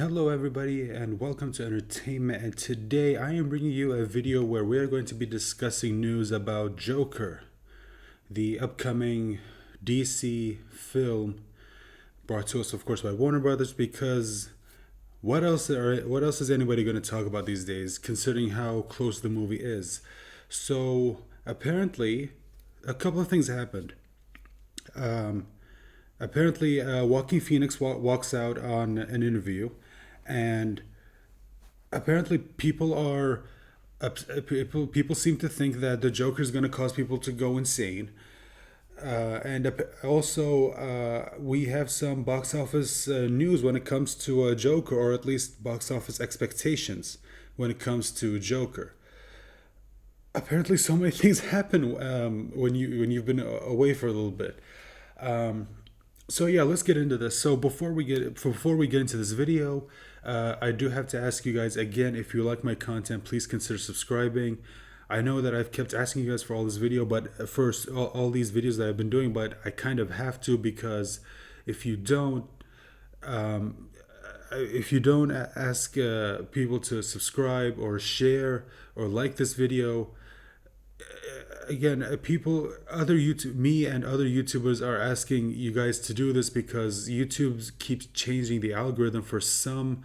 Hello, everybody, and welcome to Entertainment. And today I am bringing you a video where we are going to be discussing news about Joker, the upcoming DC film brought to us, of course, by Warner Brothers. Because what else is anybody going to talk about these days, considering how close the movie is? So apparently, a couple of things happened. Um, Apparently, Joaquin Phoenix walks out on an interview, and apparently people seem to think that the Joker is going to cause people to go insane. And also, we have some box office news when it comes to Joker, or at least box office expectations when it comes to Joker. Apparently, so many things happen when you've been away for a little bit. Um, So yeah, let's get into this. So before we get into this video, I do have to ask you guys again, if you like my content, please consider subscribing. I know that I've kept asking you guys for all this video, but first all these videos that I've been doing, but I kind of have to, because if you don't, um, ask people to subscribe or share or like this video, again, people, other YouTube, me and other YouTubers are asking you guys to do this because YouTube keeps changing the algorithm for some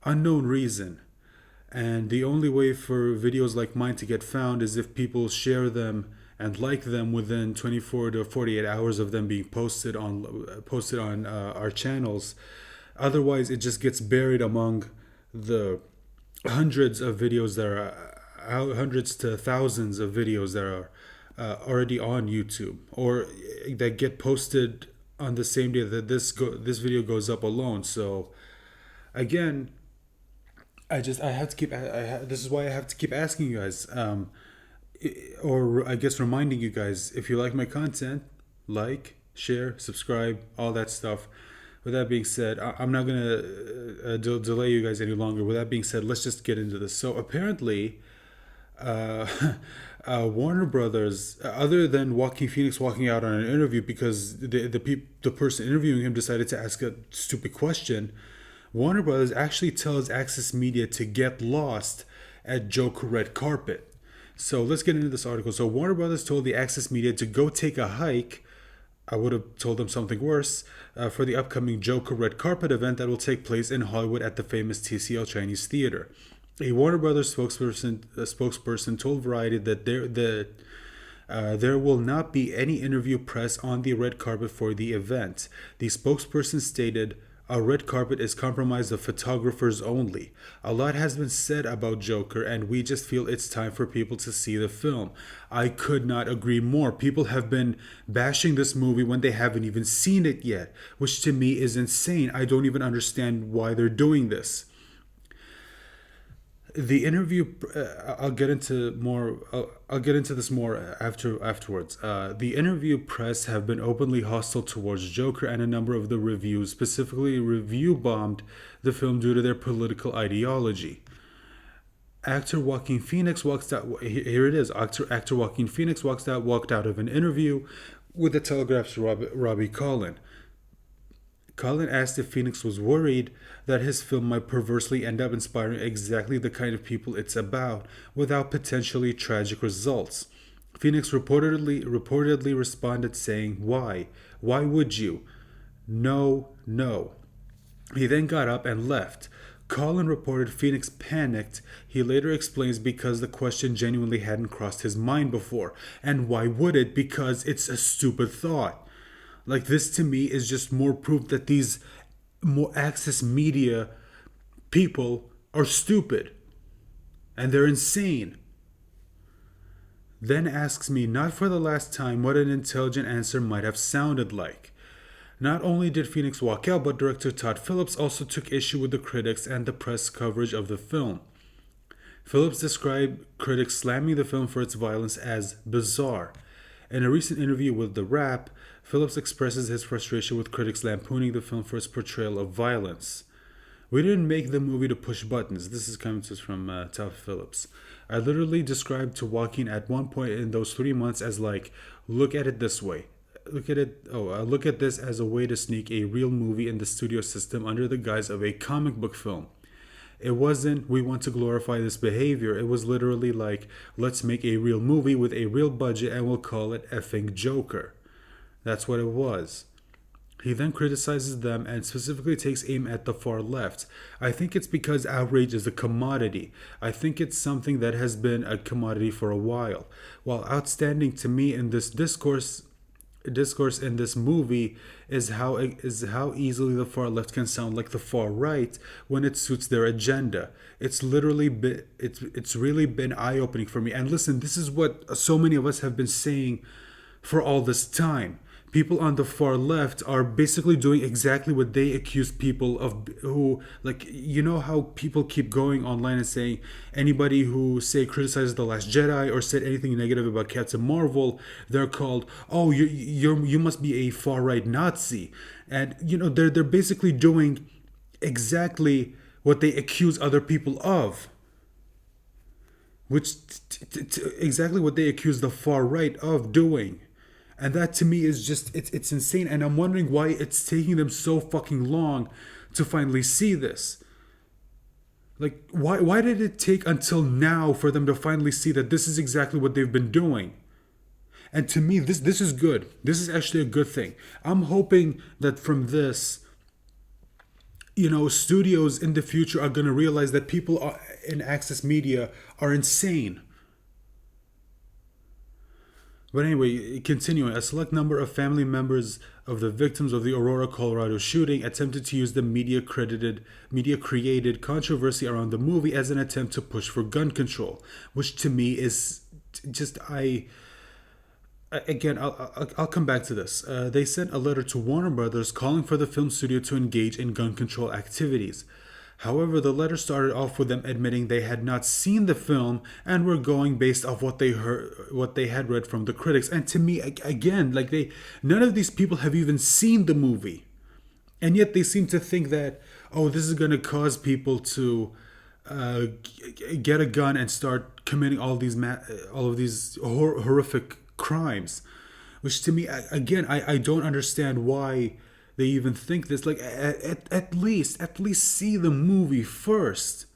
unknown reason. And the only way for videos like mine to get found is if people share them and like them within 24 to 48 hours of them being posted on our channels. Otherwise, it just gets buried among the hundreds of videos that are hundreds to thousands of videos that are already on YouTube, or that get posted on the same day that this video goes up alone. So again, I have to keep this is why I have to keep asking you guys, or I guess reminding you guys, if you like my content, like, share, subscribe, all that stuff. With that being said, I'm not gonna delay you guys any longer. With that being said, let's just get into this. So apparently, uh, Warner Brothers, other than Joaquin Phoenix walking out on an interview because the person interviewing him decided to ask a stupid question, Warner Brothers actually tells Access Media to get lost at Joker red carpet. So let's get into this article. So Warner Brothers told the Access Media to go take a hike. I would have told them something worse, for the upcoming Joker red carpet event that will take place in Hollywood at the famous TCL Chinese Theater. A Warner Brothers spokesperson told Variety that there will not be any interview press on the red carpet for the event. The spokesperson stated, "A red carpet is comprised of photographers only. A lot has been said about Joker, and we just feel it's time for people to see the film." I could not agree more. People have been bashing this movie when they haven't even seen it yet, which to me is insane. I don't even understand why they're doing this. The interview, I'll get into more. I'll get into this more afterwards. The interview press have been openly hostile towards Joker, and a number of the reviews, specifically review bombed the film due to their political ideology. Actor Joaquin Phoenix walks out. Here it is. Actor Joaquin Phoenix walked out of an interview with the Telegraph's Robbie Collin. Colin asked if Phoenix was worried that his film might perversely end up inspiring exactly the kind of people it's about, without potentially tragic results. Phoenix reportedly responded saying, "Why? Why would you? No, no." He then got up and left. Colin reported Phoenix panicked. He later explains because the question genuinely hadn't crossed his mind before. And why would it? Because it's a stupid thought. Like, this to me is just more proof that these more access media people are stupid and they're insane. Then asks me, not for the last time, what an intelligent answer might have sounded like. Not only did Phoenix walk out, but director Todd Phillips also took issue with the critics and the press coverage of the film. Phillips described critics slamming the film for its violence as bizarre. In a recent interview with The Wrap, Phillips expresses his frustration with critics lampooning the film for its portrayal of violence. "We didn't make the movie to push buttons." This is coming to us from Todd Phillips. "I literally described to Joaquin at one point in those 3 months as like, look at it this way. look at this as a way to sneak a real movie in the studio system under the guise of a comic book film. It wasn't, we want to glorify this behavior. It was literally like, let's make a real movie with a real budget and we'll call it effing Joker. That's what it was. He then criticizes them and specifically takes aim at the far left. I think it's because outrage is a commodity. I think it's something that has been a commodity for a while. While outstanding to me in this discourse in this movie is how easily the far left can sound like the far right when it suits their agenda. It's really been eye-opening for me. And listen, this is what so many of us have been saying for all this time. People on the far left are basically doing exactly what they accuse people of, who, like, you know how people keep going online and saying anybody who say criticizes the Last Jedi or said anything negative about Captain Marvel, they're called, oh, you must be a far right Nazi. And they're basically doing exactly what they accuse other people of, which exactly what they accuse the far right of doing. And that to me is just, it's insane. And I'm wondering why it's taking them so fucking long to finally see this. Like, why did it take until now for them to finally see that this is exactly what they've been doing? And to me, this is good. This is actually a good thing. I'm hoping that from this, studios in the future are going to realize that people in access media are insane. But anyway, continuing, a select number of family members of the victims of the Aurora, Colorado shooting attempted to use the media created controversy around the movie as an attempt to push for gun control, which to me is just, again, I'll come back to this. They sent a letter to Warner Brothers calling for the film studio to engage in gun control activities. However, the letter started off with them admitting they had not seen the film and were going based off what they had read from the critics. And to me, again, like, none of these people have even seen the movie, and yet they seem to think that, oh, this is going to cause people to get a gun and start committing all of these horrific crimes, which to me, again, I don't understand why they even think this. Like, at least see the movie first.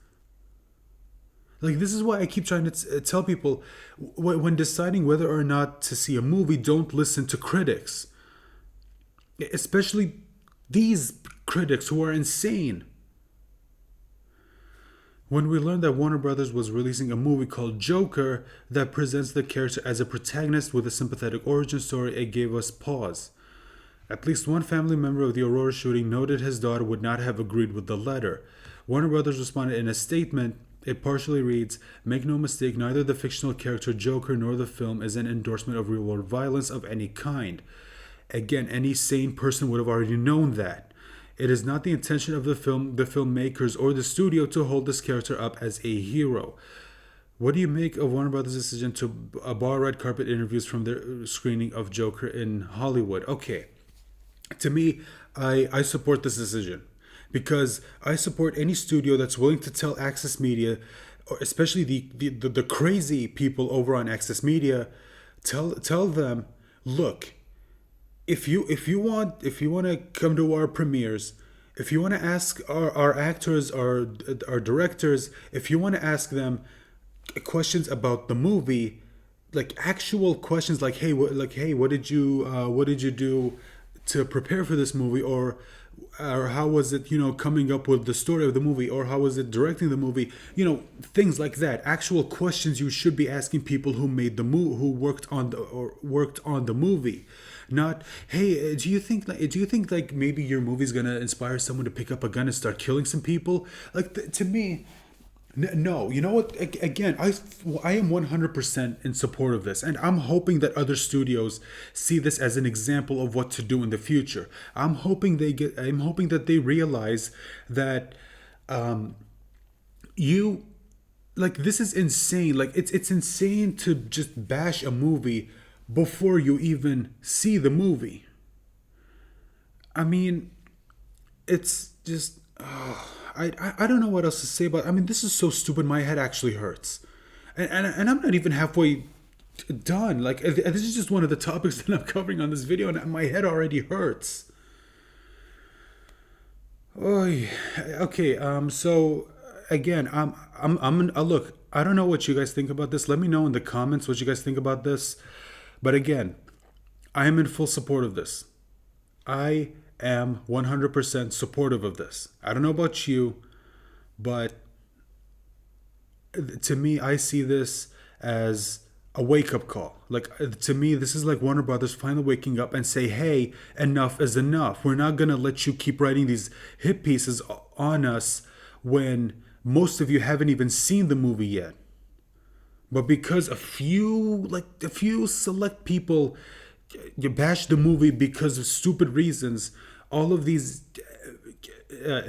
Like, this is why I keep trying to tell people, when deciding whether or not to see a movie, don't listen to critics, especially these critics who are insane. When we learned that Warner Brothers was releasing a movie called Joker that presents the character as a protagonist with a sympathetic origin story, it gave us pause. At least one family member of the Aurora shooting noted his daughter would not have agreed with the letter. Warner Brothers responded in a statement. It partially reads, "Make no mistake, neither the fictional character Joker nor the film is an endorsement of real-world violence of any kind." Again, any sane person would have already known that. It is not the intention of the filmmakers, or the studio to hold this character up as a hero. What do you make of Warner Brothers' decision to bar red carpet interviews from their screening of Joker in Hollywood? Okay. To me, I support this decision, because I support any studio that's willing to tell Access Media, or especially the crazy people over on Access Media, tell them, look, if you want to come to our premieres, if you want to ask our actors, our directors, if you want to ask them questions about the movie, like actual questions, like, hey, what did you do to prepare for this movie, or how was it, coming up with the story of the movie, or how was it directing the movie, things like that. Actual questions you should be asking people who made the movie, who worked on the movie. Not, hey, do you think like maybe your movie's gonna inspire someone to pick up a gun and start killing some people? Like, to me, no, you know what? Again, I am 100% in support of this, and I'm hoping that other studios see this as an example of what to do in the future. I'm hoping that they realize that this is insane. Like, it's insane to just bash a movie before you even see the movie. I mean, it's just. I don't know what else to say about. I mean, this is so stupid. My head actually hurts, and I'm not even halfway done. Like this is just one of the topics that I'm covering on this video, and my head already hurts. Oh, yeah. Okay. So again, look. I don't know what you guys think about this. Let me know in the comments what you guys think about this. But again, I am in full support of this. I am 100% supportive of this. I don't know about you, but to me, I see this as a wake up call. Like, to me, this is like Warner Brothers finally waking up and say, hey, enough is enough. We're not going to let you keep writing these hit pieces on us when most of you haven't even seen the movie yet. But because a few select people, you bash the movie because of stupid reasons, all of these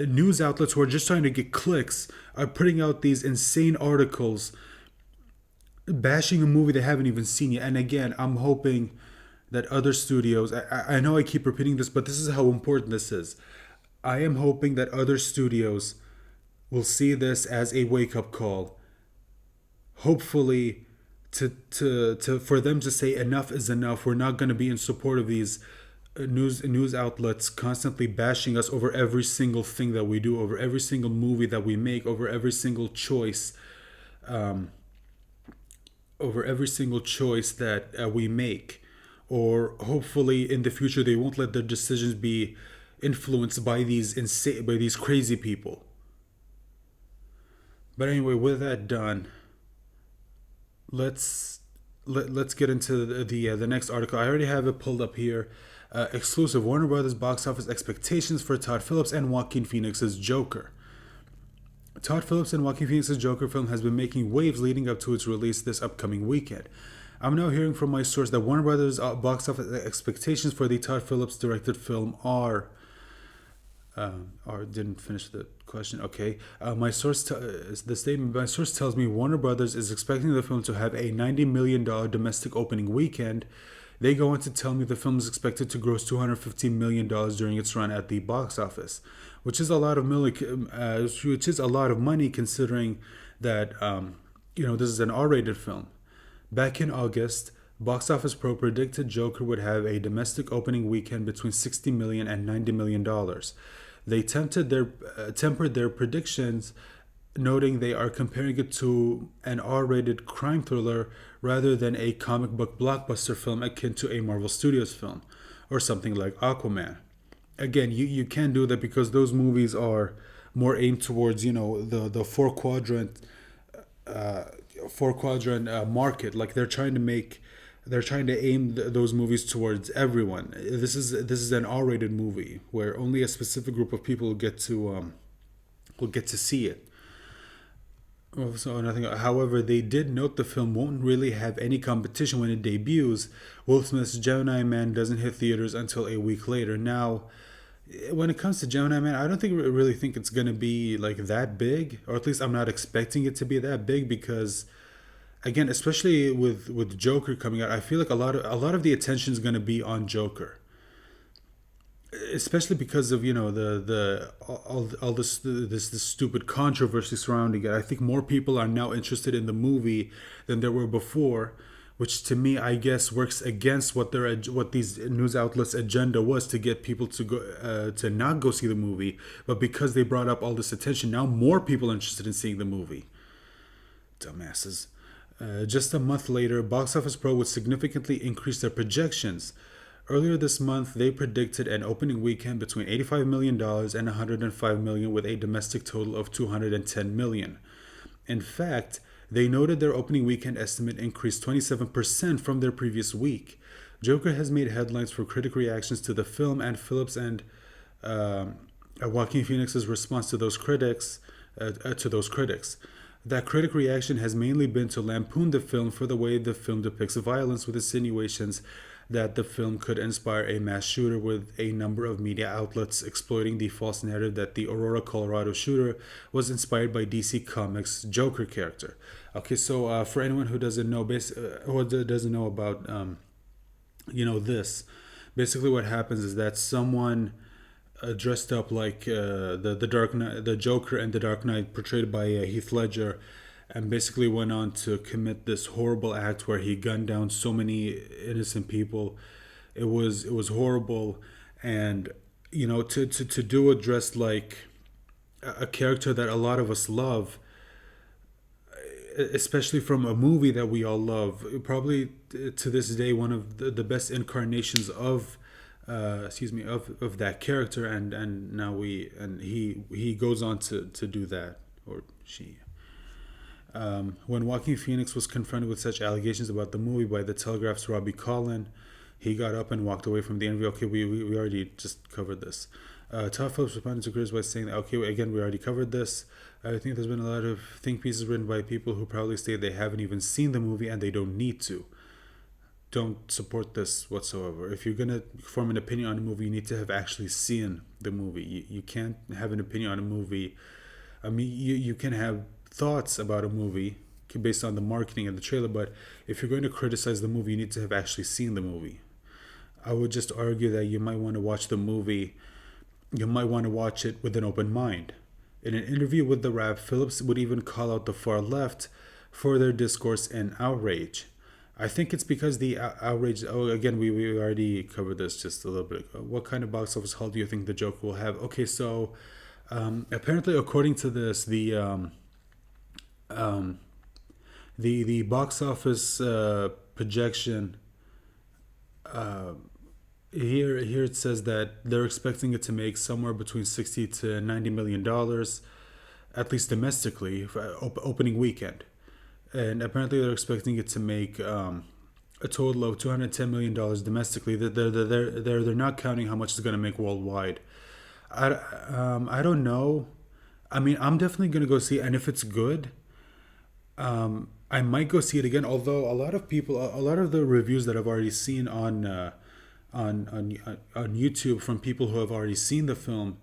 news outlets who are just trying to get clicks are putting out these insane articles bashing a movie they haven't even seen yet. And again, I'm hoping that other studios, I know I keep repeating this, but this is how important this is. I am hoping that other studios will see this as a wake up call. Hopefully, to for them to say enough is enough. We're not going to be in support of these news outlets constantly bashing us over every single thing that we do, over every single movie that we make, over every single choice, over every single choice that we make. Or hopefully in the future they won't let their decisions be influenced by these crazy people. But anyway, with that done, let's get into the next article. I already have it pulled up here. Exclusive Warner Brothers box office expectations for Todd Phillips and Joaquin Phoenix's Joker. Todd Phillips and Joaquin Phoenix's Joker film has been making waves leading up to its release this upcoming weekend. I'm now hearing from my source that Warner Brothers box office expectations for the Todd Phillips directed film are or didn't finish the question. Okay, my source the statement. My source tells me Warner Brothers is expecting the film to have a $90 million domestic opening weekend. They go on to tell me the film is expected to gross $215 million during its run at the box office, which is a lot of which is a lot of money considering that this is an R-rated film. Back in August, Box Office Pro predicted Joker would have a domestic opening weekend between $60 million and $90 million. They tempered their predictions, noting they are comparing it to an R-rated crime thriller rather than a comic book blockbuster film akin to a Marvel Studios film or something like Aquaman. Again, you can't do that because those movies are more aimed towards the four quadrant market. Like they're trying to aim those movies towards everyone. This is an R-rated movie where only a specific group of people will get to see it. So nothing. However, they did note the film won't really have any competition when it debuts. Will Smith's Gemini Man doesn't hit theaters until a week later. Now, when it comes to Gemini Man, I don't really think it's gonna be like that big, or at least I'm not expecting it to be that big because, again, especially with Joker coming out, I feel like a lot of the attention is gonna be on Joker. Especially because of all this stupid controversy surrounding it. I think more people are now interested in the movie than there were before, which to me I guess works against what these news outlets' agenda was to get people to go to not go see the movie. But because they brought up all this attention, now more people are interested in seeing the movie. Dumbasses. Just a month later, Box Office Pro would significantly increase their projections. Earlier this month, they predicted an opening weekend between $85 million and $105 million with a domestic total of $210 million. In fact, they noted their opening weekend estimate increased 27% from their previous week. Joker has made headlines for critic reactions to the film, and Phillips and Joaquin Phoenix's response to those critics. That critic reaction has mainly been to lampoon the film for the way the film depicts violence, with insinuations that the film could inspire a mass shooter, with a number of media outlets exploiting the false narrative that the Aurora, Colorado shooter was inspired by DC Comics' Joker character. Okay, so for anyone who doesn't know, about this, basically what happens is that someone dressed up like the Dark Knight, the Joker and the Dark Knight, portrayed by Heath Ledger, and basically went on to commit this horrible act where he gunned down so many innocent people. It was horrible, and to do it dressed like a character that a lot of us love, especially from a movie that we all love. Probably to this day, one of the best incarnations of, of that character, and now he goes on to do that, or she. When Joaquin Phoenix was confronted with such allegations about the movie by the Telegraph's Robbie Collin, he got up and walked away from the interview. Okay, we already just covered this. Todd Phillips responded to Chris by saying that, okay, again, we already covered this. I think there's been a lot of think pieces written by people who probably say they haven't even seen the movie and they don't need to. Don't support this whatsoever. If you're going to form an opinion on a movie, you need to have actually seen the movie. You can't have an opinion on a movie. I mean, you can have thoughts about a movie based on the marketing and the trailer, but if you're going to criticize the movie, you need to have actually seen the movie. I would just argue that you might want to watch the movie. You might want to watch it with an open mind. In an interview with The Wrap, Phillips would even call out the far left for their discourse and outrage. I think it's because the outrage. Oh, again, we already covered this just a little bit ago. What kind of box office haul do you think the Joker will have? Okay, so apparently, according to this, the box office projection. Here it says that they're expecting it to make somewhere between $60 to $90 million, at least domestically, for opening weekend, and apparently they're expecting it to make a total of $210 million domestically. They're not counting how much it's going to make worldwide. I don't know. I mean, I'm definitely going to go see it, and if it's good, I might go see it again. Although a lot of the reviews that I've already seen on YouTube from people who have already seen the film,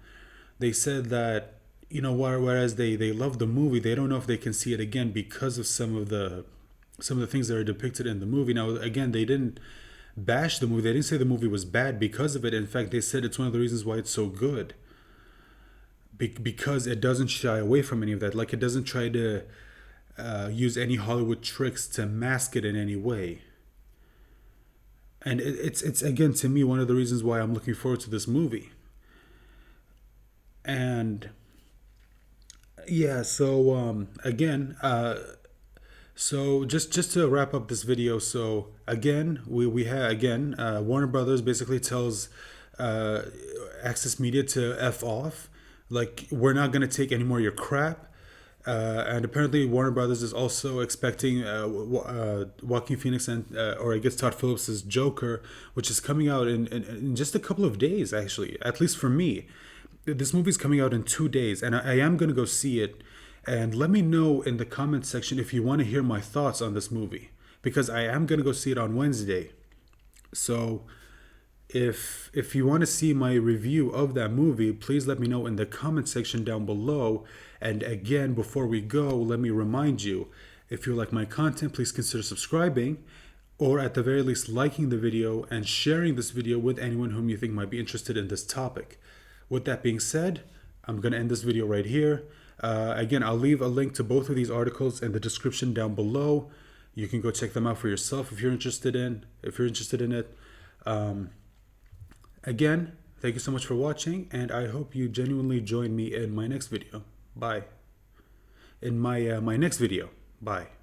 they said that whereas they love the movie, they don't know if they can see it again because of some of the things that are depicted in the movie. Now, again, they didn't bash the movie. They didn't say the movie was bad because of it. In fact, they said it's one of the reasons why it's so good, because it doesn't shy away from any of that. Like, it doesn't try to use any Hollywood tricks to mask it in any way. And it's again, to me, one of the reasons why I'm looking forward to this movie. And yeah, so again, so just to wrap up this video, so again, we have again, Warner Brothers basically tells Access Media to F off. Like, we're not gonna take any more of your crap. And apparently Warner Brothers is also expecting Joaquin Phoenix and or I guess Todd Phillips' Joker, which is coming out in just a couple of days, actually, at least for me. This movie's coming out in 2 days, and I am going to go see it. And let me know in the comment section if you want to hear my thoughts on this movie, because I am going to go see it on Wednesday. So if you want to see my review of that movie, please let me know in the comment section down below. And again, before we go, let me remind you, if you like my content, please consider subscribing, or at the very least liking the video and sharing this video with anyone whom you think might be interested in this topic. With that being said, I'm going to end this video right here. Again, I'll leave a link to both of these articles in the description down below. You can go check them out for yourself if you're interested in it. Again, thank you so much for watching, and I hope you genuinely join me in my next video. Bye. In my next video. Bye.